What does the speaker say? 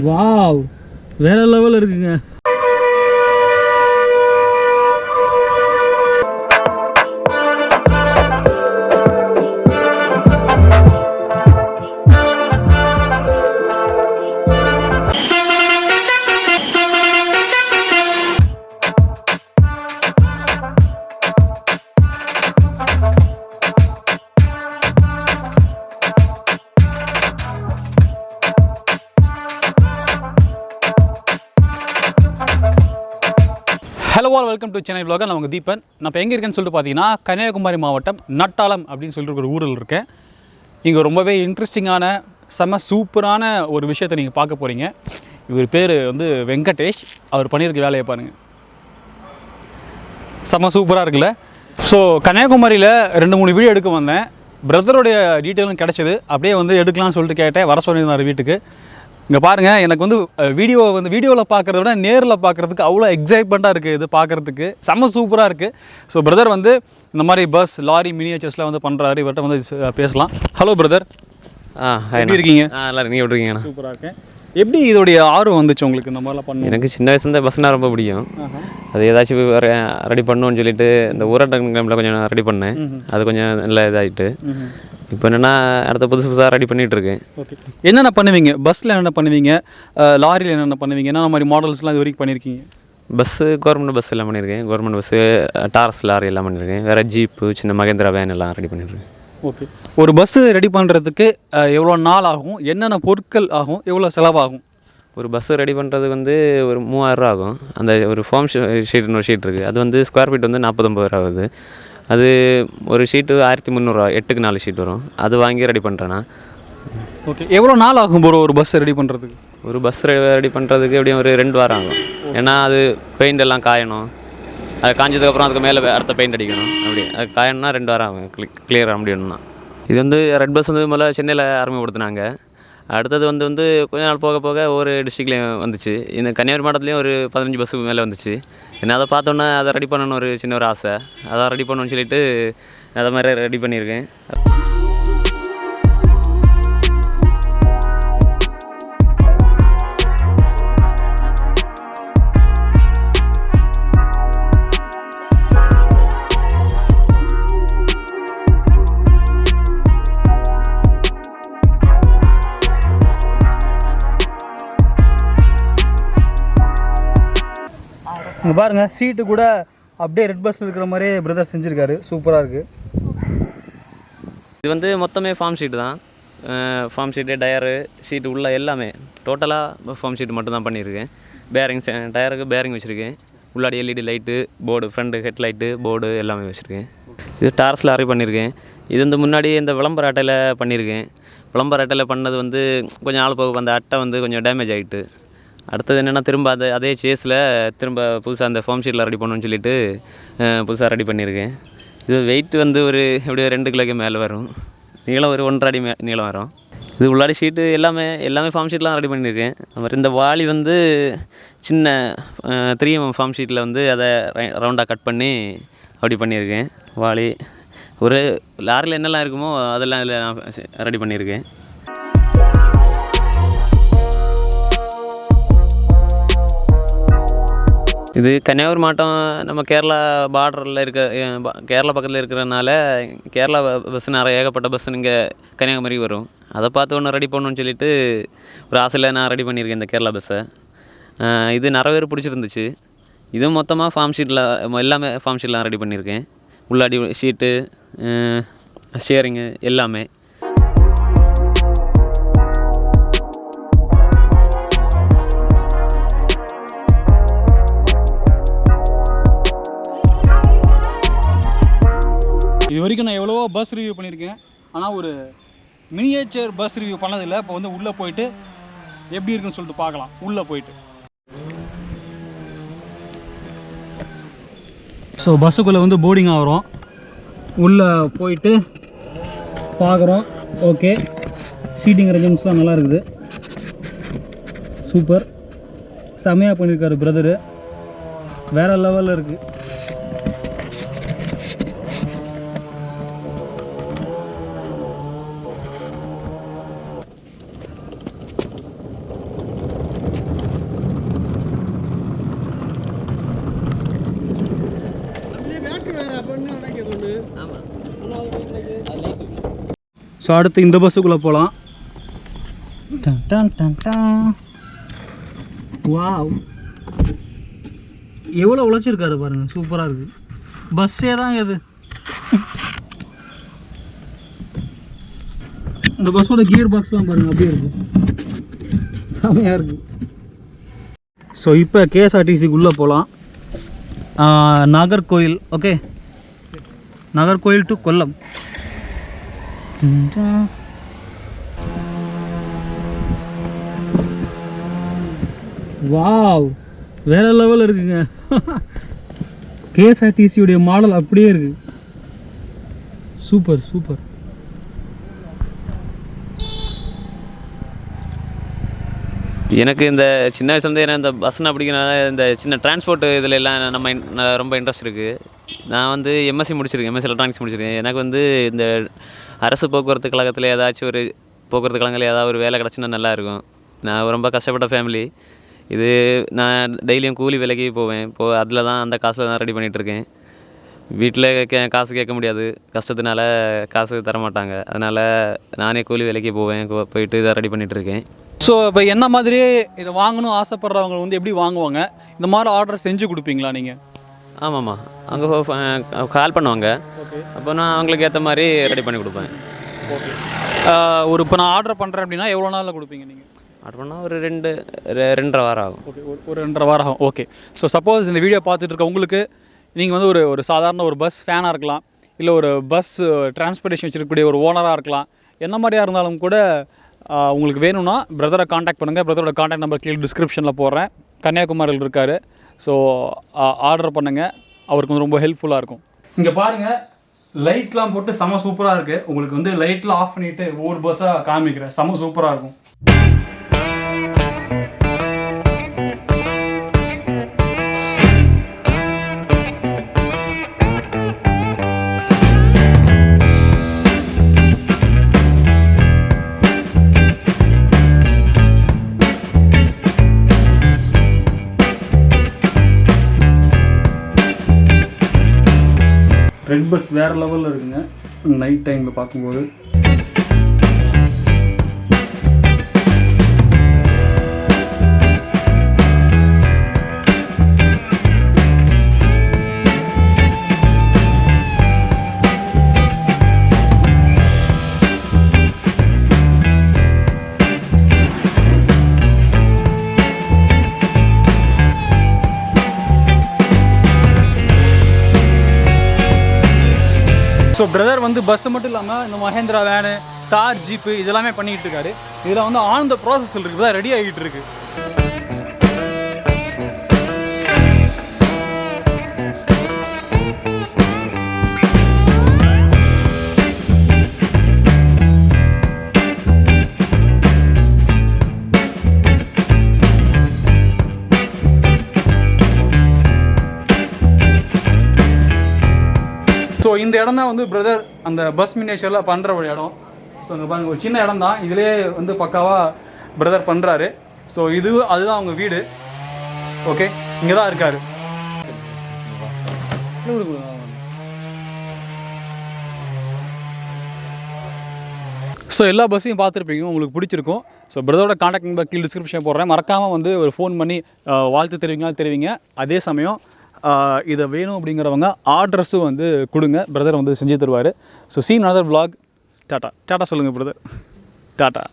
Wow, வேற level இருக்குங்க. Hello all, welcome to Chennai vlog. நான் உங்கள் தீபன். நான் இப்போ எங்கே இருக்கேன்னு சொல்லிட்டு பார்த்தீங்கன்னா கன்னியாகுமரி மாவட்டம் நட்டாலம் அப்படின்னு சொல்லிட்டு ஒரு ஊரில் இருக்கேன். இங்கே ரொம்பவே இன்ட்ரெஸ்டிங்கான சூப்பரான ஒரு விஷயத்தை நீங்கள் பார்க்க போகிறீங்க. இவர் பேர் வந்து வெங்கடேஷ். அவர் பண்ணியிருக்க வேலையை பாருங்கள், சூப்பராக இருக்குல்ல. ஸோ கன்னியாகுமரியில் 2-3 வீடியோ எடுக்க வந்தேன். பிரதருடைய டீட்டெயிலும் கிடச்சிது. அப்படியே வந்து எடுக்கலாம்னு சொல்லிட்டு கேட்டேன். வர சொல்லியிருந்தார் வீட்டுக்கு. இங்கே பாருங்கள், எனக்கு வந்து வீடியோவில் பார்க்குறத விட நேரில் பார்க்குறதுக்கு அவ்வளோ எக்ஸைட்மெண்ட்டாக இருக்குது. இது பார்க்குறதுக்கு சூப்பராக இருக்குது. ஸோ பிரதர் வந்து இந்த மாதிரி பஸ், லாரி, மினியேச்சர்ஸ்லாம் வந்து பண்ணுறாரு. இவர்கிட்ட வந்து பேசலாம். ஹலோ பிரதர், எப்படி இருக்கீங்க? நல்லா நீங்கள் எப்படி இருக்கீங்கண்ணா? சூப்பராக இருக்கேன். எப்படி இதோடைய ஆர்வம் வந்துச்சு உங்களுக்கு இந்த மாதிரிலாம் பண்ண? எனக்கு சின்ன வயசுலேருந்து பஸ்னால் ரொம்ப பிடிக்கும். அது ஏதாச்சும் ரெடி பண்ணணும்னு சொல்லிட்டு இந்த ஊரடங்கு டைமில் கொஞ்சம் ரெடி பண்ணேன். அது கொஞ்சம் நல்லா இதாகிட்டு இப்போ என்னென்னா அடுத்த புதுசாக ரெடி பண்ணிகிட்டு இருக்கேன். ஓகே, என்னென்ன பண்ணுவீங்க? பஸ்ஸில் என்னென்ன பண்ணுவீங்க? லாரியில் என்னென்ன பண்ணுவீங்க? என்னென்ன மாதிரி மாடல்ஸ்லாம் இது வரைக்கும் பண்ணியிருக்கீங்க? பஸ்ஸு கவர்மெண்ட் பஸ் எல்லாம் பண்ணியிருக்கேன். கவர்மெண்ட் பஸ்ஸு, டாரஸ் லாரி எல்லாம் பண்ணியிருக்கேன். வேறு ஜீப்பு, சின்ன மகேந்திரா வேன் எல்லாம் ரெடி பண்ணியிருக்கேன். ஓகே, ஒரு பஸ்ஸு ரெடி பண்ணுறதுக்கு எவ்வளோ நாள் ஆகும்? என்னென்ன பொருட்கள் ஆகும்? எவ்வளோ செலவாகும்? ஒரு பஸ்ஸு ரெடி பண்ணுறது வந்து ஒரு 3000 ரூபா ஆகும். அந்த ஒரு ஃபார்ம் ஷீட்னு ஒரு ஷீட் இருக்குது. அது வந்து ஸ்கொயர் ஃபீட் வந்து 49 ரூபா ஆகுது. அது ஒரு ஷீட்டு 1300 ரூபா, 8க்கு 4 ஷீட் வரும். அது வாங்கி ரெடி பண்ணுறேன்னா. ஓகே, எவ்வளோ நாள் ஆகும் ப்ரோ ஒரு பஸ் ரெடி பண்ணுறதுக்கு? ஒரு பஸ் ரெடி பண்ணுறதுக்கு எப்படியும் ஒரு 2 வாரம் ஆகும். ஏன்னா அது பெயிண்ட் எல்லாம் காயணும். அது காஞ்சதுக்கப்புறம் அதுக்கு மேலே அடுத்த பெயிண்ட் அடிக்கணும். அப்படி அது காயணும்னா 2 வாரம் ஆகும் கிளியர் ஆக முடியணும்னா. இது வந்து ரெட் பஸ் வந்து முதல்ல சென்னையில் அறிமுகப்படுத்தினாங்க. அடுத்தது வந்து கொஞ்ச நாள் போக போக ஒவ்வொரு டிஸ்ட்ரிக்ட்லேயும் வந்துச்சு. இந்த கன்னியாகுமரி மாவட்டத்துலேயும் ஒரு 15 பஸ்ஸுக்கு மேலே வந்துச்சு. என்ன அதை பார்த்தோன்னே அதை ரெடி பண்ணணும்னு ஒரு சின்ன ஒரு ஆசை. அதை ரெடி பண்ணணும்னு சொல்லிட்டு அதை மாதிரி ரெடி பண்ணியிருக்கேன். இங்கே பாருங்கள், சீட்டு கூட அப்படியே ரெட் பஸ்ஸில் இருக்கிற மாதிரியே பிரதர் செஞ்சுருக்காரு. சூப்பராக இருக்குது. இது வந்து மொத்தமே ஃபார்ம் ஷீட்டு தான். ஃபார்ம் ஷீட்டு, டயரு, ஷீட்டு உள்ள எல்லாமே டோட்டலாக ஃபார்ம் ஷீட்டு மட்டும் தான் பண்ணியிருக்கேன். பேரிங்ஸ், டயருக்கு பேரிங் வச்சுருக்கேன். உள்ளாடி LED light, board, front headlight, board எல்லாமே வச்சுருக்கேன். இது டாரஸ் லாரி பண்ணியிருக்கேன். இது வந்து முன்னாடி இந்த விளம்பர அட்டையில் பண்ணியிருக்கேன். விளம்பர அட்டையில் பண்ணது வந்து கொஞ்சம் நாள் போக அந்த அட்டை வந்து கொஞ்சம் டேமேஜ் ஆகிட்டு, அடுத்தது என்னென்னா திரும்ப அதே சேஸில் திரும்ப புதுசாக அந்த ஃபார்ம் ஷீட்டில் ரெடி பண்ணணும்னு சொல்லிட்டு புதுசாக ரெடி பண்ணியிருக்கேன். இது வெயிட் வந்து ஒரு எப்படியும் 2 கிலோக்கு மேலே வரும். நீளம் ஒரு 1.5 அடி நீளம் வரும். இது உள்ளாடி ஷீட்டு எல்லாமே ஃபார்ம் ஷீட்லாம் ரெடி பண்ணியிருக்கேன். அப்புறம் இந்த வாளி வந்து சின்ன 3mm ஃபார்ம் ஷீட்டில் வந்து அதை ரவுண்டாக கட் பண்ணி அப்படி பண்ணியிருக்கேன். வாளி ஒரு லாரியில் என்னெல்லாம் இருக்குமோ அதெல்லாம் இதில் நான் ரெடி பண்ணியிருக்கேன். இது கன்னியாகுமரி மாவட்டம் நம்ம கேரளா பார்டரில் கேரளா பக்கத்தில் இருக்கிறதுனால கேரளா பஸ் நிறைய ஏகப்பட்ட பஸ் இங்கே கன்னியாகுமரி வரும். அதை பார்த்து ஒன்று ரெடி பண்ணணும்னு சொல்லிட்டு ஒரு ஆசையில் நான் ரெடி பண்ணியிருக்கேன் இந்த கேரளா பஸ்ஸை. இது நிறைய பேர் பிடிச்சிருந்துச்சு. இதுவும் மொத்தமாக ஃபார்ம் ஷீட்டில் எல்லாமே ஃபார்ம் ஷீட்லாம் ரெடி பண்ணியிருக்கேன். உள்ளாடி ஷீட்டு, ஸ்டியரிங்கு எல்லாமே. இது வரைக்கும் நான் எவ்வளவோ பஸ் ரிவ்யூ பண்ணியிருக்கேன். ஆனால் ஒரு மினியேச்சர் பஸ் ரிவ்யூ பண்ணதில்லை. இப்போ வந்து உள்ளே போயிட்டு எப்படி இருக்குன்னு சொல்லிட்டு பார்க்கலாம். உள்ளே போயிட்டு ஸோ பஸ்ஸுக்குள்ளே வந்து போர்டிங் ஆகிறோம். உள்ளே போயிட்டு பார்க்குறோம். ஓகே, சீட்டிங் அரேஞ்ச்மெண்ட்ஸ்லாம் நல்லா இருக்குது. சூப்பர், செமையாக பண்ணியிருக்காரு பிரதரு. வேறு லெவலில் இருக்குது. ஸோ அடுத்து இந்த பஸ்ஸுக்குள்ளே போகலாம். வாவ், எவ்வளோ உழைச்சிருக்காரு பாருங்கள், சூப்பராக இருக்குது. பஸ்ஸே தான் இது. இந்த பஸ்ஸோட கியர் பாக்ஸ்லாம் பாருங்கள், அப்படியே இருக்குது, செமையாக இருக்குது. ஸோ இப்போ கேஎஸ்ஆர்டிசிக்குள்ளே போகலாம். Nagercoil, okay, Nagercoil to Kollam. Wow, வேற லெவலில் இருக்குங்க. கேஎஸ்ஆர்டிசியுடைய மாடல் அப்படியே இருக்கு. Super super. எனக்கு இந்த சின்ன வயசுலேருந்து ஏன்னா இந்த பஸ்ஸுன்னு அப்படிங்கிறனால இந்த சின்ன டிரான்ஸ்போர்ட் இதில் எல்லாம் ரொம்ப இன்ட்ரெஸ்ட் இருக்குது. நான் வந்து எம்எஸ்சி முடிச்சிருக்கேன், எம்எஸ்சி எலக்ட்ரானிக்ஸ் முடிச்சிருக்கேன். எனக்கு வந்து இந்த அரசு போக்குவரத்து கழகத்தில் ஏதாச்சும் ஒரு போக்குவரத்து கழகங்கள் ஏதாவது ஒரு வேலை கிடச்சின்னா நல்லாயிருக்கும். நான் ரொம்ப கஷ்டப்பட்ட ஃபேமிலி. இது நான் டெய்லியும் கூலி வேலைக்கு போவேன். அதில் தான் அந்த காசில் தான் ரெடி பண்ணிகிட்ருக்கேன். வீட்டில் காசு கேட்க முடியாது, கஷ்டத்தினால காசு தரமாட்டாங்க. அதனால் நானே கூலி வேலைக்கு போவேன், போயிட்டு இதை ரெடி பண்ணிகிட்ருக்கேன். ஸோ இப்போ என்ன மாதிரியே இதை வாங்கணும் ஆசைப்படுறவங்க வந்து எப்படி வாங்குவாங்க? இந்த மாதிரி ஆர்டர் செஞ்சு கொடுப்பீங்களா நீங்கள்? ஆமாம்மா, அங்கே கால் பண்ணுவாங்க. ஓகே, அப்போ நான் அவங்களுக்கு ஏற்ற மாதிரி ரெடி பண்ணி கொடுப்பேன். ஓகே. ஒரு இப்போ நான் ஆர்டர் பண்ணுறேன் அப்படின்னா எவ்வளோ நாளில் கொடுப்பீங்க நீங்கள்? ஆர்டர் பண்ணால் ஒரு 2-2.5 வாரம் ஆகும். ஓகே, ஒரு 2.5 வாரம் ஆகும். ஓகே. ஸோ சப்போஸ் இந்த வீடியோ பார்த்துட்டு இருக்க உங்களுக்கு நீங்கள் வந்து ஒரு சாதாரண ஒரு பஸ் ஃபேனாக இருக்கலாம், இல்லை ஒரு பஸ் டிரான்ஸ்போர்ட்டேஷன் வச்சுருக்கக்கூடிய ஒரு ஓனராக இருக்கலாம். என்ன மாதிரியாக இருந்தாலும் கூட உங்களுக்கு வேணும்னா பிரதரை காண்டாக்ட் பண்ணுங்கள். பிரதரோட காண்டாக்ட் நம்பர் கீழே டிஸ்கிரிப்ஷனில் போடுறேன். கன்னியாகுமரியில் இருக்கார். ஸோ ஆர்டர் பண்ணுங்கள், அவருக்கு வந்து ரொம்ப ஹெல்ப்ஃபுல்லாக இருக்கும். இங்கே பாருங்கள், லைட்லாம் போட்டு செம சூப்பராக இருக்குது. உங்களுக்கு வந்து லைட்லாம் ஆஃப் பண்ணிவிட்டு ஒவ்வொரு பஸ்ஸாக காமிக்கிறேன், செம சூப்பராக இருக்கும். ரெட் பஸ் வேறு லெவலில் இருக்குங்க நைட் டைமில் பார்க்கும்போது. ஸோ பிரதர் வந்து பஸ்ஸு மட்டும் இல்லாமல் இந்த மஹேந்திரா வேனு, கார், ஜீப்பு இதெல்லாமே பண்ணிகிட்டு இருக்காரு. இதில் வந்து ஆன் த ப்ராசஸ் இருக்குது, தான் ரெடி ஆகிட்டு இருக்கு. ஸோ இந்த இடம் தான் வந்து பிரதர் அந்த பஸ் மினியேச்சரில் பண்ணுற ஒரு இடம். ஸோ இங்கே பாருங்கள், ஒரு சின்ன இடம் தான், இதிலே வந்து பக்காவாக பிரதர் பண்ணுறாரு. ஸோ அதுதான் அவங்க வீடு. ஓகே, இங்கே தான் இருக்கார். ஸோ எல்லா பஸ்ஸையும் பார்த்துருப்பீங்க, உங்களுக்கு பிடிச்சிருக்கும். ஸோ பிரதரோட காண்டாக்ட் நம்பர் கீழே டிஸ்கிரிப்ஷன் போடுறேன். மறக்காமல் வந்து ஒரு ஃபோன் பண்ணி வாழ்த்து தெரிவிங்க. அதே சமயம் இதை வேணும் அப்படிங்கிறவங்க ஆர்டர்ஸும் வந்து கொடுங்க, பிரதர் வந்து செஞ்சு தருவார். So see in another vlog. Tata சொல்லுங்கள் பிரதர். டாட்டா.